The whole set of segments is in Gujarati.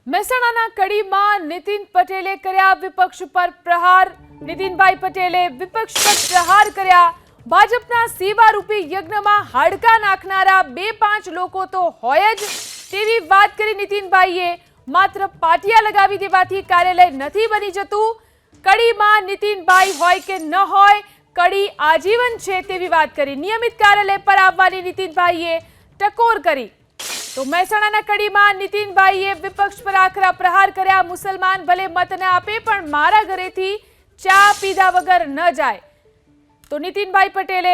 મહેસાણાના કડીમાં નીતિન પટેલે કર્યા વિપક્ષ પર પ્રહાર। નીતિનભાઈ પટેલે વિપક્ષ પર પ્રહાર કર્યા। ભાજપના સેવારૂપી યજ્ઞમાં હાડકા નાખનારા 2-5 લોકો તો હોય જ તેવી વાત કરી નીતિનભાઈએ। માત્ર પાટિયા લગાવી દેવાથી કાર્યાલય નથી બની જતું। કડીમાં નીતિનભાઈ હોય કે ન હોય, કડી આજીવન છે તેવી વાત કરી। નિયમિત કાર્યાલય પર આવવાની નીતિનભાઈએ ટકોર કરી। तो મહેસાણાના કડીમાં નીતિનભાઈએ વિપક્ષ પર આકરા પ્રહાર કર્યા। મુસલમાન ભલે મત ન આપે પણ મારા ઘરેથી ચા પીધા વગર ન જાય। તો નીતિનભાઈ પટેલે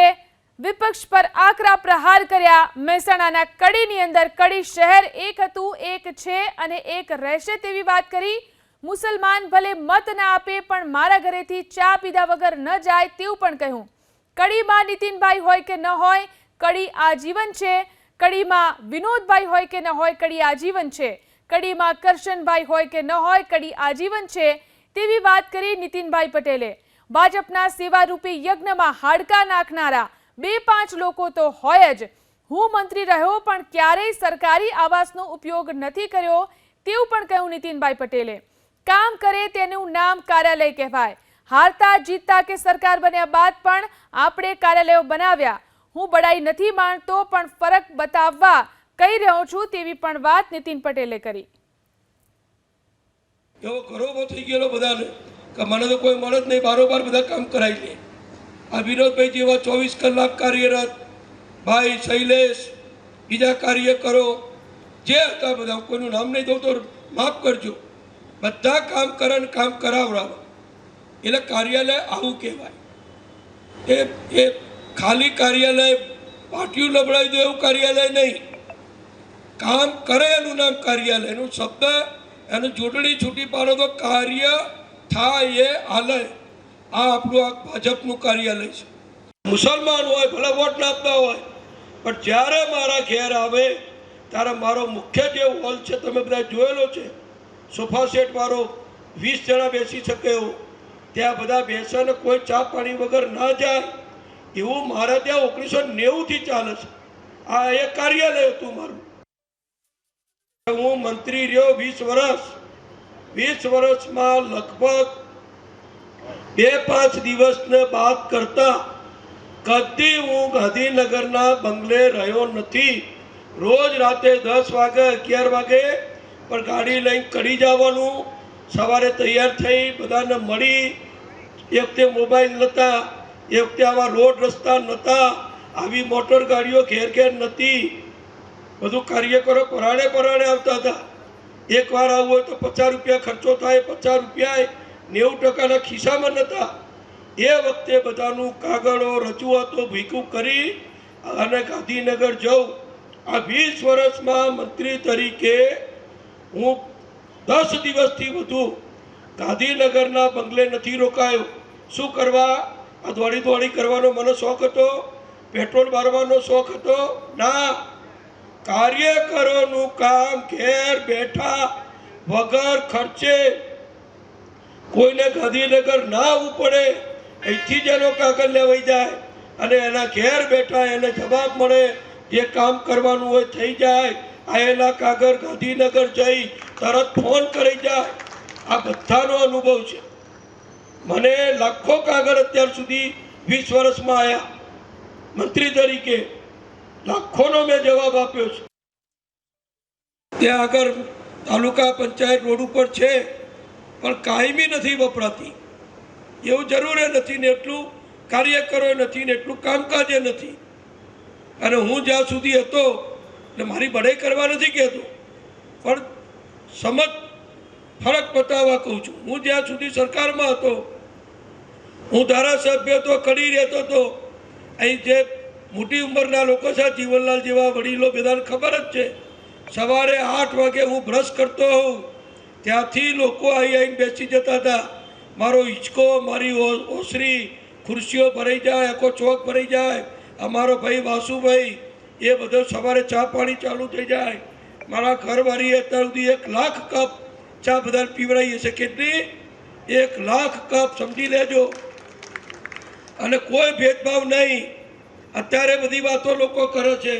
વિપક્ષ પર આકરા પ્રહાર કર્યા। મહેસાણાના કડીની અંદર કડી શહેર એક હતું, એક છે અને એક રહેશે તેવી વાત કરી। મુસલમાન ભલે મત ન આપે પણ મારા ઘરેથી ચા પીધા વગર ન જાય તેવું પણ કહ્યું। કડીમાં નીતિનભાઈ હોય કે ન હોય, કડી આજીવન છે। કડીમાં વિનોદભાઈ હોય કે ન હોય, કડી આજીવન છે। કડીમાં કરશનભાઈ હોય કે ન હોય, કડી આજીવન છે તેવી વાત કરી નીતિનભાઈ પટેલે। ભાજપના સેવારૂપી યજ્ઞમાં હાડકા નાખનારા 2-5 લોકો તો હોય જ। હું મંત્રી રહ્યો પણ ક્યારેય સરકારી આવાસનો ઉપયોગ નથી કર્યો તેવું પણ કહ્યું નીતિનભાઈ પટેલે। કામ કરે તેનું નામ કાર્યાલય કહેવાય। હારતા જીતતા કે સરકાર બન્યા બાદ પણ આપણે કાર્યાલયો બનાવ્યા। હું બડાઈ નથી માનતો પણ ફરક બતાવવા કહી રહ્યો છું તેવી પણ વાત નીતિન પટેલે કરી। એવો ઘરોમાં થઈ ગયેલો બધાને કે મને તો કોઈ મળે જ નહીં, બારોબાર બધા કામ કરાવી લે। આ વિનોદભાઈ જેવા 24 કલાક કાર્યરત ભાઈ, શૈલેષ, બીજા કાર્યકરો જે હતા બધા, કોઈનું નામ નહીં દઉં તો માફ કરજો, બધા કામ કરે ને કામ કરાવડાવે। એટલે કાર્યાલય આવું કહેવાય। એ ખાલી કાર્યાલય પાટિયું લબડાવી દો એવું કાર્યાલય નહીં, કામ કરે એનું નામ કાર્યાલય। એનું શબ્દ એનું જોડણી છૂટી પાડો તો કાર્ય થાય એ હાલે। આ આપણું આ ભાજપનું કાર્યાલય છે। મુસલમાન હોય ભલે વોટ ના આપતા હોય, પણ જ્યારે મારા ઘેર આવે ત્યારે મારો મુખ્ય જે હોલ છે તમે બધા જોયેલો છે, સોફા સેટ વાળો 20 જણા બેસી શકે એવો, ત્યાં બધા બેસે ને કોઈ ચા પાણી વગર ના જાય એવું મારા ત્યાં 1990થી ચાલે છે। આ એક કાર્યાલય હતું મારું। હું મંત્રી રહ્યો 20 વર્ષ। 20 વર્ષમાં લગભગ 2-5 દિવસને બાદ કરતા કદી હું ગાંધીનગરના બંગલે રહ્યો નથી। રોજ રાતે 10 વાગે 11 વાગે પણ ગાડી લઈને કડી જવાનું, સવારે તૈયાર થઈ બધાને મળી। એ વખતે મોબાઈલ નહોતા, એ વખતે આવા રોડ રસ્તા નહોતા, આવી મોટર ગાડીઓ ઘેર ઘેર નહોતી। બધું કાર્યકરો પરાણે આવતા હતા। એકવાર આવવું હોય તો 50 રૂપિયા ખર્ચો થાય, 50 રૂપિયા 90% ખિસ્સામાં નહોતા। એ વખતે બધાનું કાગળો રજૂઆતો ભેગું કરી અને ગાંધીનગર જવું। આ 20 વર્ષમાં મંત્રી તરીકે હું 10 દિવસથી વધુ ગાંધીનગરના બંગલે નથી રોકાયો। શું કરવા? આ દોડી કરવાનો મને શોખ હતો? પેટ્રોલ મારવાનો શોખ હતો? ના, કાર્યકરોનું કામ ઘેર બેઠા વગર ખર્ચે, કોઈને ગાંધીનગર ના આવવું પડે, અહીંથી જ એનો કાગળ લેવાઈ જાય અને એના ઘેર બેઠા એને જવાબ મળે, જે કામ કરવાનું હોય થઈ જાય। આયેલા કાગળ ગાંધીનગર જઈ તરત ફોન કરી જાય। આ બધાનો અનુભવ છે। મને લાખો કાગળ અત્યાર સુધી 20 વર્ષમાં આવ્યા મંત્રી તરીકે, લાખોનો મેં જવાબ આપ્યો છે। ત્યાં આગળ તાલુકા પંચાયત રોડ ઉપર છે પણ કાયમી નથી વપરાતી, એવું જરૂર નથી ને એટલું કાર્યકરો નથી ને એટલું કામકાજ નથી। અને હું જ્યાં સુધી હતો એટલે મારી બડાઈ કરવા નથી કહેતો, પણ સમજ ફરક બતાવવા કહું છું। હું જ્યાં સુધી સરકારમાં હતો, હું ધારાસભ્ય તો કડી રહેતો હતો। અહીં જે મોટી ઉંમરના લોકો છે, જીવનલાલ જેવા વડીલો, બધાને ખબર જ છે, સવારે 8 વાગે હું બ્રશ કરતો હોઉં ત્યાંથી લોકો આવીને બેસી જતા હતા। મારો હિંચકો, મારી ઓસરી, ખુરશીઓ ભરાઈ જાય, આખો ચોક ભરાઈ જાય। અમારો ભાઈ વાસુભાઈ એ બધો સવારે ચા પાણી ચાલુ થઈ જાય। મારા ઘરવાળી અત્યાર સુધી 1 લાખ કપ ચા બધાને પીવડાવી હશે। કેટલી? 1 લાખ કપ, સમજી લેજો। અને કોઈ ભેદભાવ નહીં। અત્યારે બધી વાતો લોકો કરે છે।